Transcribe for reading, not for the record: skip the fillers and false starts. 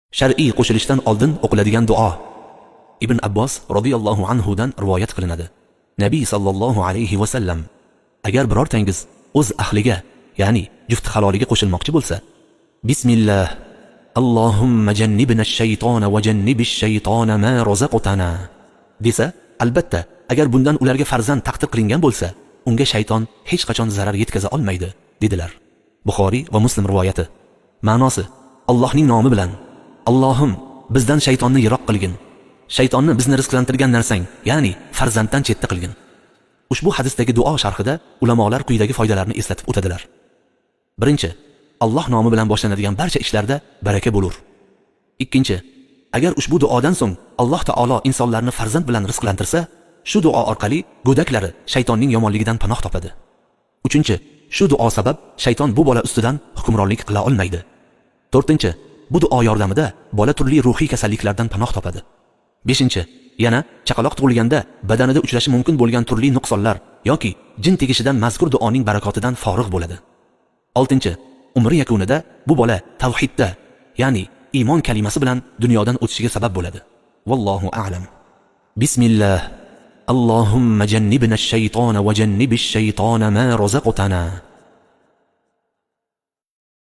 Shar'iy qo'shilishdan oldin o'qiladigan duo. Ibn Abbos radhiyallohu anhu dan rivoyat qilinadi. Nabiy sallallohu alayhi va sallam: agar birortangiz o'z ahliga, ya'ni juft haloliga qo'shilmoqchi bo'lsa, bismillah, Allohumma jannibna ash-shaytona va jannibish shaytona ma razaqtana desa, albatta, agar bundan ularga farzand taqdir qilingan bo'lsa, unga shayton hech qachon zarar yetkaza olmaydi, dedilar. Buxoriy va Muslim rivoyati. Ma'nosi: Allohning nomi bilan. Allohim, bizdan shaytonni yiroq qilgin. Shaytonni bizni rizqlantirgan narsang, ya'ni farzanddan chetda qilgin. Ushbu hadisdagi duo sharhida ulamolar quyidagi foydalarni eslatib o'tadilar. Birinchi, Alloh nomi bilan boshlanadigan barcha ishlarda baraka bo'lur. Ikkinchi, agar ushbu duodan so'ng Alloh taolo insonlarni farzand bilan rizqlantirsa, shu duo orqali go'daklari shaytonning yomonligidan panoh topadi. Uchinchi, shu duo sabab shayton bu bola ustidan hukmronlik qila olmaydi. To'rtinchi, bu duo yordamida bola turli ruhiy kasalliklardan panoh topadi. Beshinchi, yana chaqaloq tug'ilganda badanida uchrashi mumkin bo'lgan turli nuqsonlar yoki jin tegishidan mazkur duoning barakotidan forig' bo'ladi. Oltinchi, umri yakunida bu bola tavhidda, ya'ni iymon kalimasi bilan dunyodan o'tishiga sabab bo'ladi. Vallohu a'lam. Bismillah. Allohumma jannibna ash-shaytona va jannibish shaytona ma razaqtana.